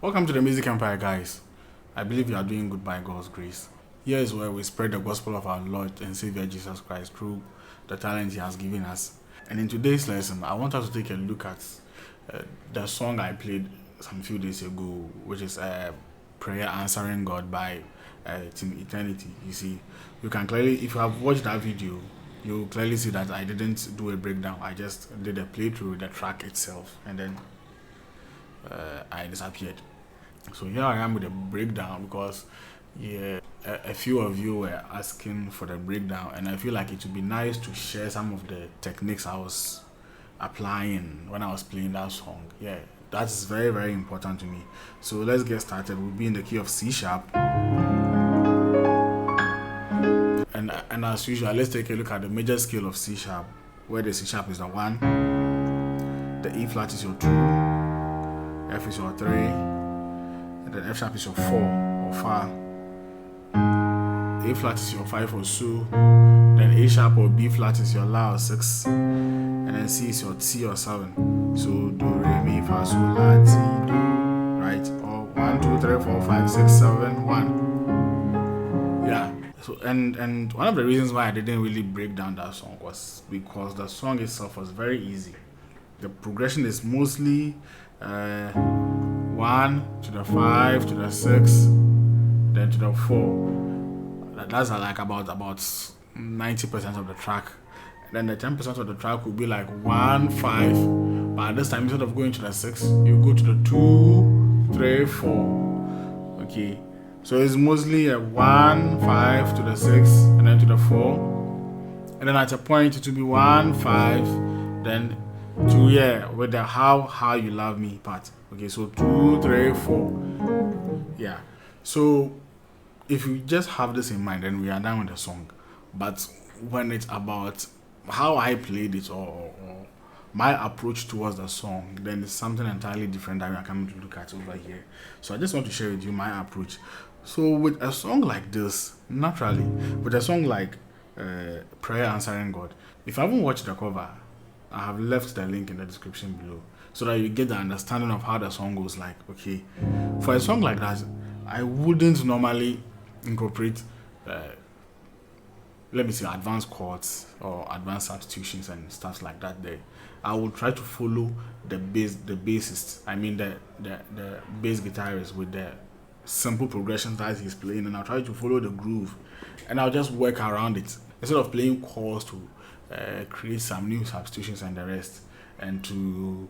Welcome to the Music Empire, guys. I believe you are doing good by God's grace. Here is where we spread the gospel of our Lord and Savior Jesus Christ through the talent He has given us. And in today's lesson, I want us to take a look at the song I played some few days ago, which is Prayer Answering God by Team Eternity. You see, you can clearly, if you have watched that video, you'll clearly see that I didn't do a breakdown. I just did a playthrough with the track itself, and then I disappeared. So here I am with a breakdown because a few of you were asking for the breakdown, and I feel like it would be nice to share some of the techniques I was applying when I was playing that song. Yeah, that's very, very important to me. So let's get started. We'll be in the key of C sharp. And as usual, let's take a look at the major scale of C sharp, where the C sharp is the 1, the E flat is your 2, F is your 3, and then F sharp is your 4 or Fa. A flat is your 5 or So, then A sharp or B flat is your La or 6, and then C is your T or 7. So Do, Re, Mi, Fa, So, La, Ti, Do, right? Or 1, 2, 3, 4, 5, 6, 7, 1. Yeah. So and one of the reasons why I didn't really break down that song was because the song itself was very easy. The progression is mostly 1 to the 5 to the 6, then to the 4. That's like about 90% of the track. Then the 10% of the track will be like 1, 5. But at this time, instead of going to the 6, you go to the 2, 3, 4. Okay. So it's mostly a 1, 5 to the 6, and then to the 4. And then at a point it will be 1, 5, then 2, with the how you love me part. Okay, so 2, 3, 4. Yeah. So if you just have this in mind, then we are done with the song. But when it's about how I played it or my approach towards the song, then it's something entirely different that we are coming to look at over here. So I just want to share with you my approach. So with a song like this, naturally, with a song like Prayer Answering God, if you haven't watched the cover, I have left the link in the description below so that you get the understanding of how the song goes like. Okay, for a song like that, I wouldn't normally incorporate advanced chords or advanced substitutions and stuff like that there. I will try to follow the bassist, I mean the bass guitarist, with the simple progressions that he's playing, and I'll try to follow the groove, and I'll just work around it instead of playing chords to create some new substitutions and the rest, and to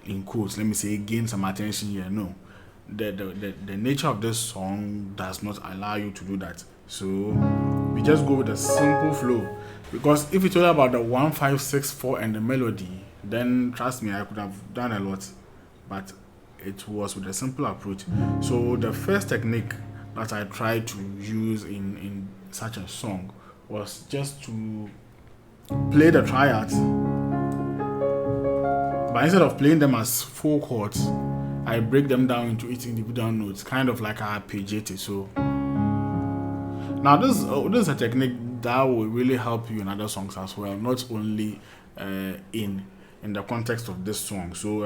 in quotes, let me say, gain some attention here. No, the nature of this song does not allow you to do that. So we just go with a simple flow, because if it's all about the 1, 5, 6, 4 and the melody, then trust me, I could have done a lot, but it was with a simple approach. So the first technique that I tried to use in such a song was just to play the triads, but instead of playing them as 4 chords, I break them down into 8 individual notes, kind of like a arpeggiated. So now this is a technique that will really help you in other songs as well, not only in the context of this song. So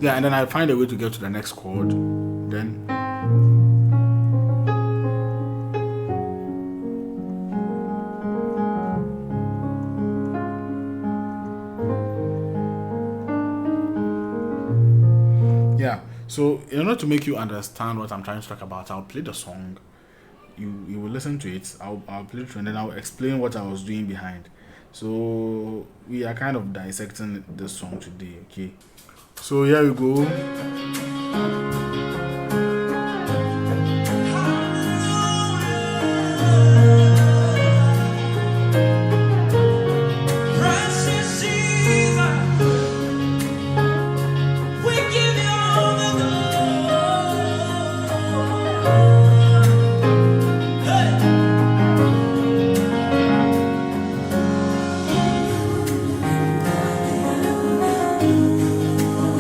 yeah, and then I find a way to get to the next chord. Then yeah. So in order to make you understand what I'm trying to talk about, I'll play the song. You will listen to it. I'll play it, and then I'll explain what I was doing behind. So we are kind of dissecting this song today. Okay. So here we go.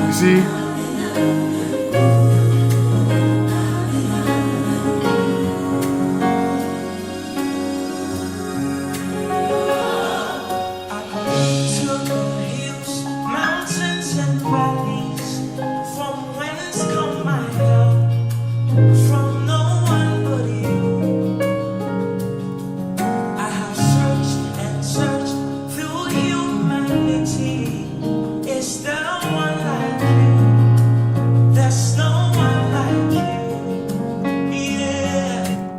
You see? eternity. Is there one like you? There's no one like you.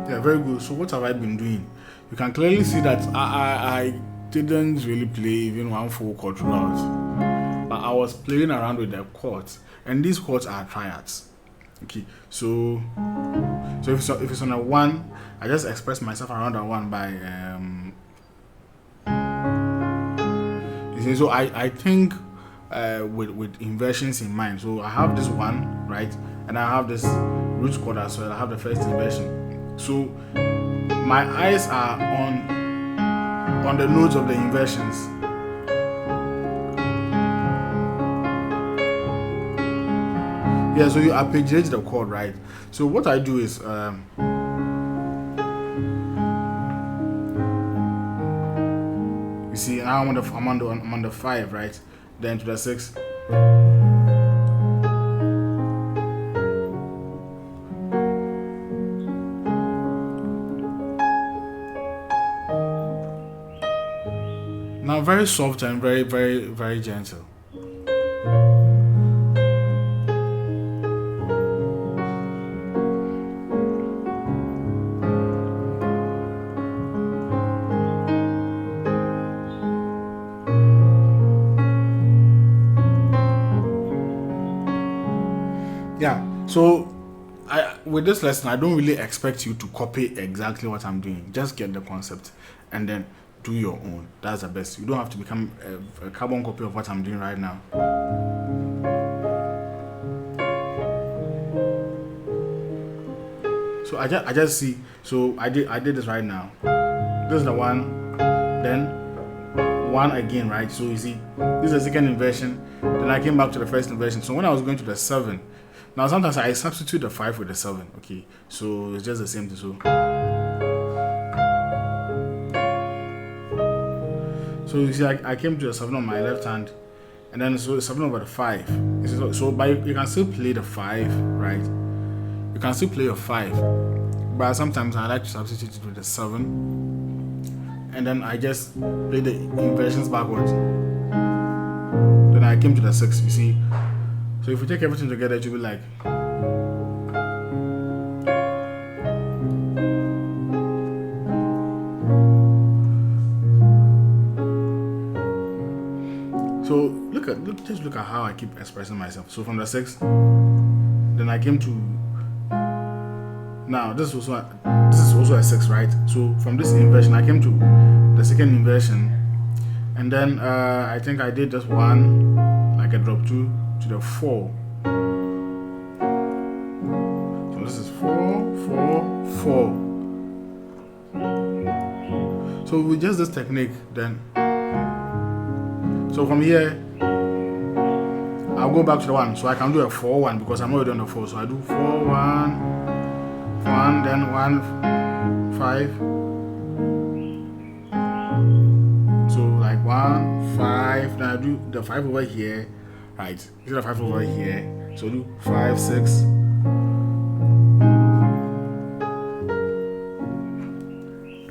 Yeah, very good. So what have I been doing? You can clearly see that I didn't really play even one full chord throughout, but I was playing around with the chords, and these chords are triads. Okay, so if it's on a 1, I just express myself around a 1 by you see. So I think with inversions in mind. So I have this 1, right, and I have this root chord as well. I have the first inversion. So my eyes are on the notes of the inversions. Yeah, so you arpeggiate the chord, right? So what I do is you see, now I'm on the 5, right? Then to the 6. Now very soft and very, very, very gentle. Yeah, so with this lesson, I don't really expect you to copy exactly what I'm doing. Just get the concept and then do your own. That's the best. You don't have to become a carbon copy of what I'm doing right now. So I just see. So I did this right now. This is the 1, then 1 again, right? So you see, this is the second inversion. Then I came back to the first inversion. So when I was going to the 7, now sometimes I substitute the 5 with the 7. Okay, so it's just the same thing. So you see, I came to the 7 on my left hand, and then so 7 over the 5. So but you can still play the 5, right? You can still play a 5, but sometimes I like to substitute it with the 7, and then I just play the inversions backwards. Then I came to the 6. You see, so if we take everything together, it will be like. So just look at how I keep expressing myself. So from the 6, then I came to. Now this is also a 6, right? So from this inversion, I came to the second inversion, and then I think I did just 1, like a drop 2 to the 4. So this is 4, 4, 4. So with just this technique, then. So from here, I'll go back to the 1. So I can do a 4, 1 because I'm already on the 4. So I do 4, 1, 1, then 1, 5. So like 1, 5. Then I do the 5 over here, right? Is the 5 over here? So do 5, 6.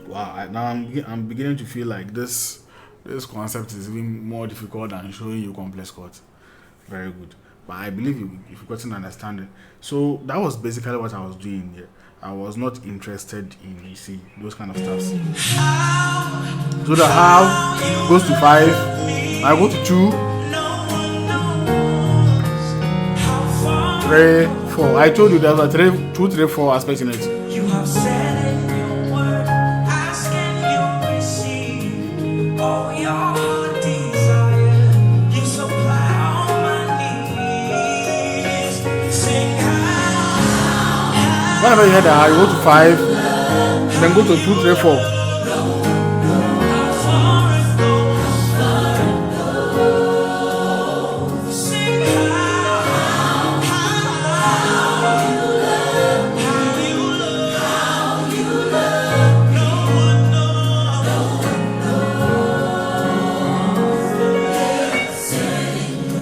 Wow! Now I'm beginning to feel like this concept is even more difficult than showing you complex chords. Very good. But I believe you've gotten an understanding. So that was basically what I was doing here. I was not interested in, you see, those kind of stuffs. So the how goes to 5. I go to 2, 3, 4. I told you there was a 2, 3, 4 aspects in it. You have said in your word, ask and you receive all your heart desire. You supply all my needs. Sing how. Whenever you hear that, you go to 5, then go to 2, 3, 4.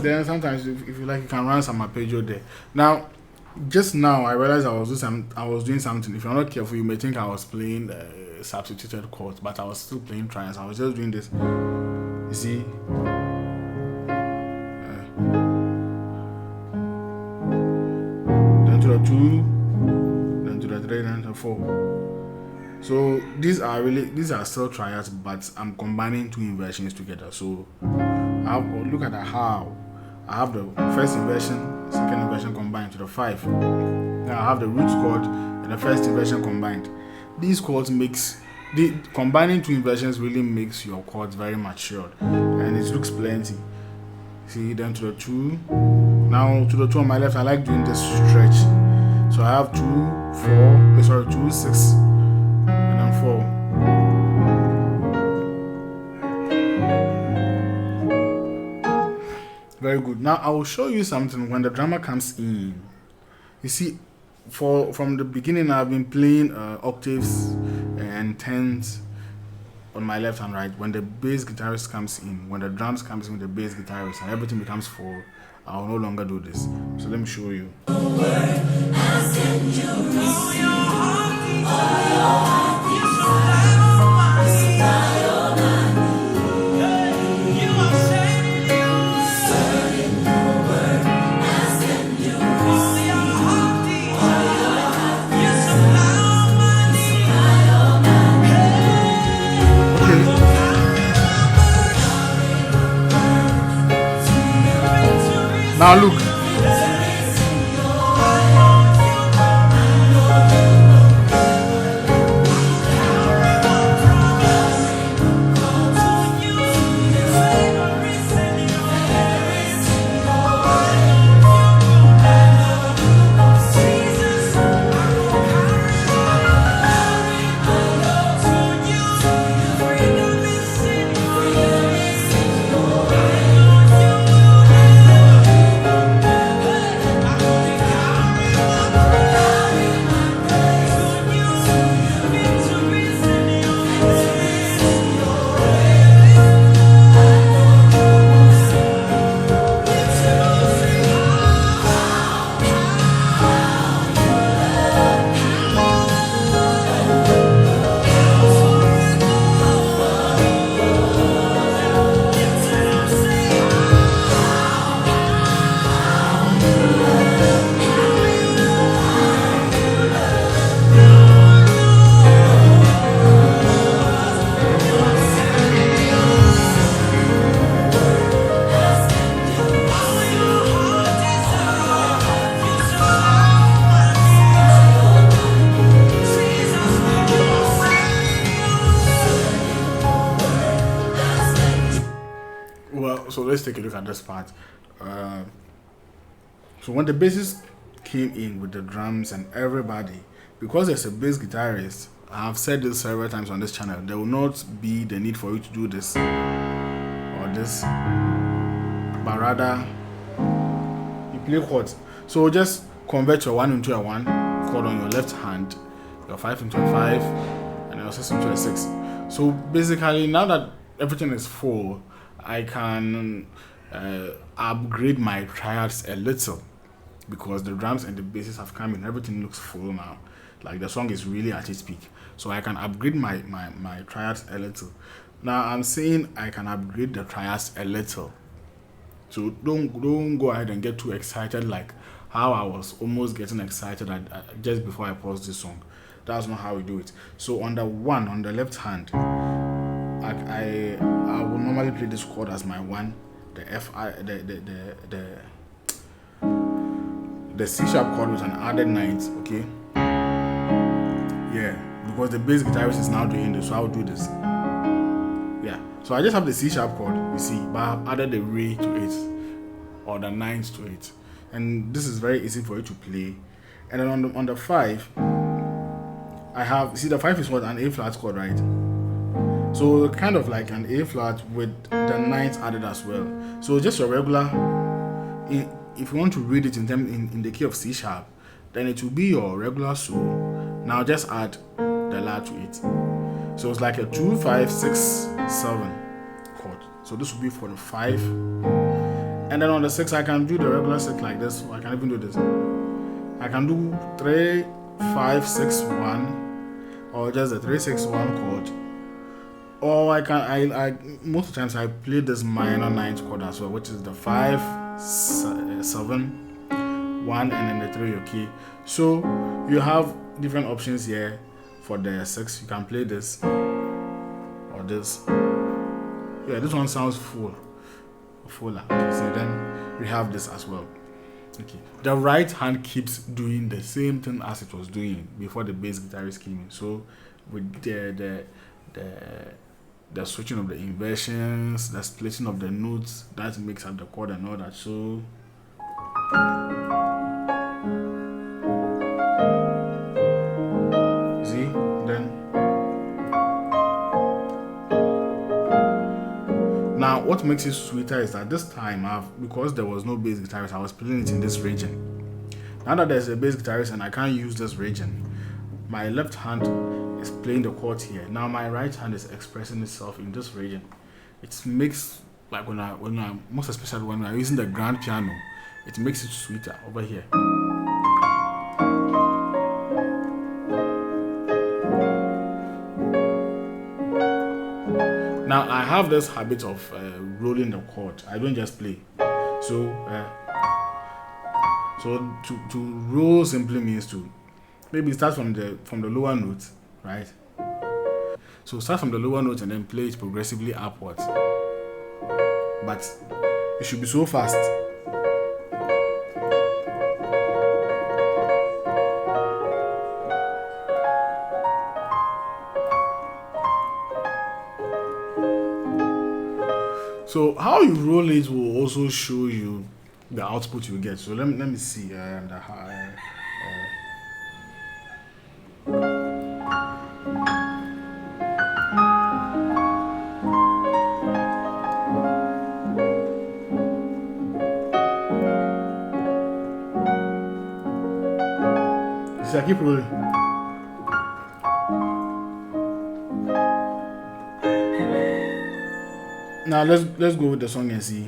Then sometimes if you like, you can run some arpeggio there. Now, just now I realized I was doing something. If you're not careful, you may think I was playing substituted chords, but I was still playing triads. I was just doing this. You see, 2, then to the 3, then to the 4. So these are still triads, but I'm combining two inversions together. So I'll look at how I have the first inversion, second inversion combined to the 5. Now I have the root chord and the first inversion combined. These chords combining two inversions really makes your chords very matured, and it looks plenty. See, then to the 2. Now to the 2 on my left, I like doing this stretch. So I have 2, 2, 6, and then 4. Very good. Now I will show you something when the drummer comes in. You see, from the beginning I've been playing octaves and tenths on my left and right. When the bass guitarist comes in, when the drums comes in with the bass guitarist, and everything becomes 4, I'll no longer do this. So let me show you. Now look. So let's take a look at this part. So when the bassist came in with the drums and everybody, because there's a bass guitarist, I've said this several times on this channel, there will not be the need for you to do this or this, but rather you play chords. So just convert your 1 into a 1 chord on your left hand, your 5 into a 5, and your 6 into a 6. So basically, now that everything is full, I can upgrade my triads a little, because the drums and the basses have come in. Everything looks full now. Like the song is really at its peak. So I can upgrade my triads a little. Now I'm saying I can upgrade the triads a little. So don't go ahead and get too excited like how I was almost getting excited just before I paused this song. That's not how we do it. So on the 1 on the left hand, I will normally play this chord as my 1, the C sharp chord with an added 9th, okay? Yeah, because the bass guitarist is now doing this, so I'll do this. Yeah, so I just have the C sharp chord, you see, but I've added the re to it, or the 9th to it, and this is very easy for you to play. And then on the 5, I have, see, the 5 is what, an A flat chord, right? So kind of like an A flat with the 9th added as well. So just your regular, if you want to read it in the key of C sharp, then it will be your regular So. Now just add the La to it. So it's like a 2, 5, 6, 7 chord. So this will be for the 5. And then on the 6, I can do the regular 6 like this. Or I can even do this. I can do 3, 5, 6, 1, or just the 3, 6, 1 chord. Or I most of the times I play this minor 9th chord as well, which is the 5, 7, 1 and then the 3, okay? So you have different options here for the 6. You can play this or this. Yeah, this one sounds fuller. Okay, so then we have this as well. Okay, the right hand keeps doing the same thing as it was doing before the bass guitarist came in. So with the switching of the inversions, the splitting of the notes, that makes up the chord and all that. So see, then now what makes it sweeter is that this time because there was no bass guitarist, I was playing it in this region. Now that there's a bass guitarist and I can't use this region, my left hand is playing the chords here. Now my right hand is expressing itself in this region. It makes, like when I most especially when I'm using the grand piano, it makes it sweeter over here. Now I have this habit of rolling the chord. I don't just play. So to roll simply means to maybe start from the lower note, right? So start from the lower note and then play it progressively upwards. But it should be so fast. So how you roll it will also show you the output you get. So let me see the high. So I keep rolling. Now let's go with the song and see.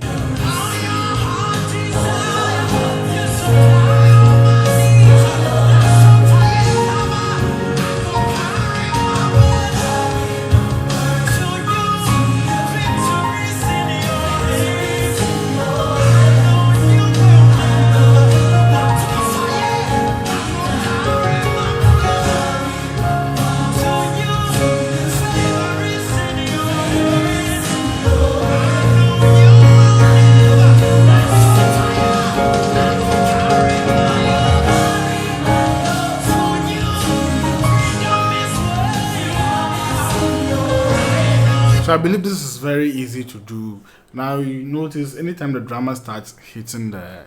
So I believe this is very easy to do. Now you notice anytime the drummer starts hitting the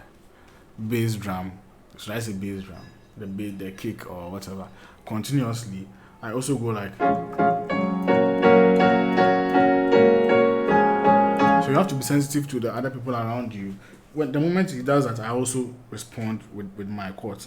bass drum, should I say bass drum, the kick or whatever, continuously, I also go like. So you have to be sensitive to the other people around you. When the moment he does that, I also respond with my chords.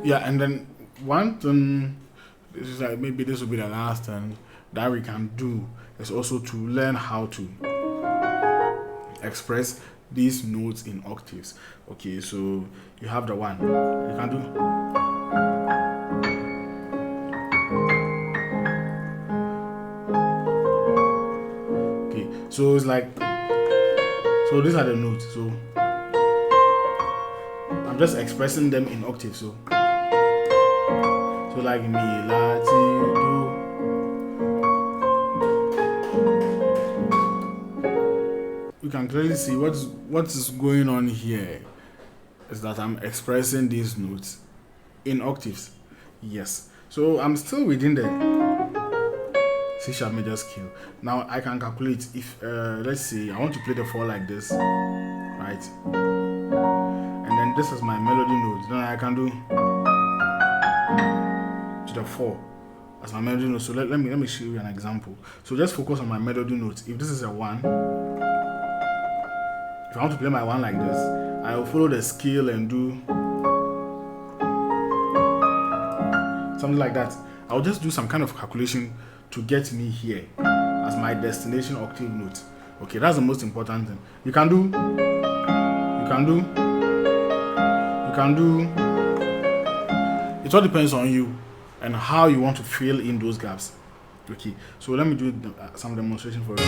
Yeah, and then one thing, this is like maybe this will be the last thing that we can do is also to learn how to express these notes in octaves. Okay, so you have the one you can do. Okay, so it's like, so these are the notes. So I'm just expressing them in octaves. So like mi, la, ti, do. You can clearly see what is going on here is that I'm expressing these notes in octaves. Yes. So I'm still within the C sharp major scale. Now I can calculate if let's say I want to play the 4 like this, right? And then this is my melody note. Then I can do the 4 as my melody note. So let me show you an example. So just focus on my melody note. If this is a 1, if I want to play my 1 like this, I will follow the scale and do something like that. I'll just do some kind of calculation to get me here as my destination octave note. Okay, that's the most important thing. You can can do. It all depends on you and how you want to fill in those gaps. Okay, so let me do some demonstration for you.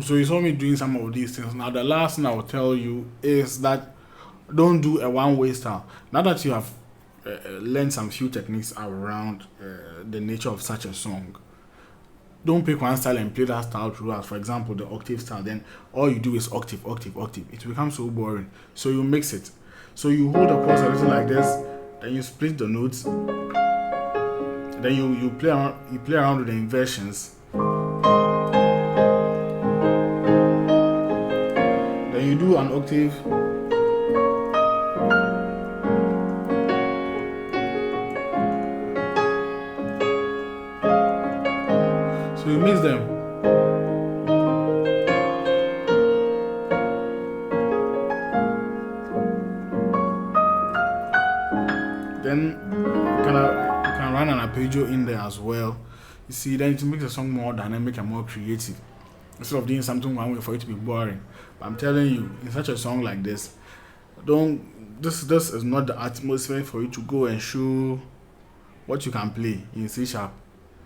So you saw me doing some of these things. Now the last thing I will tell you is that don't do a one-way style. Now that you have learned some few techniques around the nature of such a song, don't pick one style and play that style throughout. For example, the octave style, then all you do is octave, octave, octave. It becomes so boring. So you mix it. So you hold the chords a little like this, then you split the notes, then you play around with the inversions. You do an octave, so you mix them. Then you can run an arpeggio in there as well. You see, then it makes the song more dynamic and more creative, instead of doing something one way for it to be boring. But I'm telling you, in such a song like this, this is not the atmosphere for you to go and show what you can play in C sharp.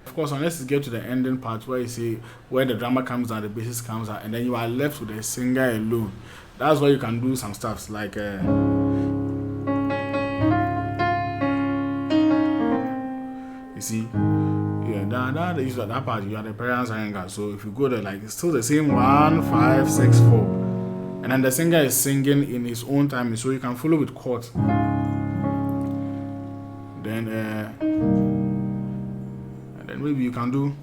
Of course, unless you get to the ending part where you say where the drama comes down, the bassist comes out, and then you are left with the singer alone. That's where you can do some stuff like you see. That is that part. You are the prayer answering God. So if you go there, like it's still the same 1, 5, 6, 4, and then the singer is singing in his own time, so you can follow with chords. Then and then maybe you can do.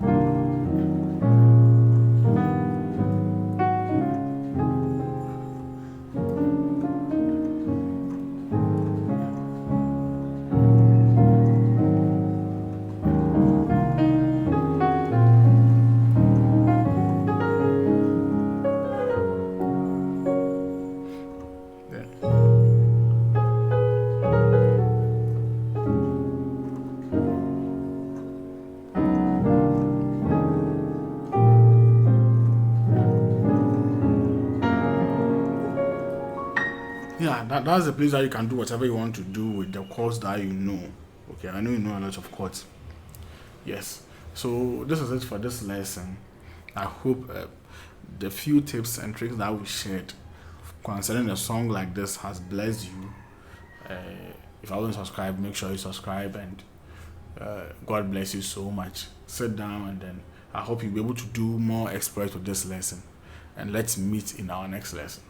Yeah, that's the place that you can do whatever you want to do with the chords that you know. Okay, I know you know a lot of chords. Yes. So this is it for this lesson. I hope the few tips and tricks that we shared concerning a song like this has blessed you. If I wasn't subscribed, make sure you subscribe, and God bless you so much. Sit down, and then I hope you'll be able to do more exploits with this lesson. And let's meet in our next lesson.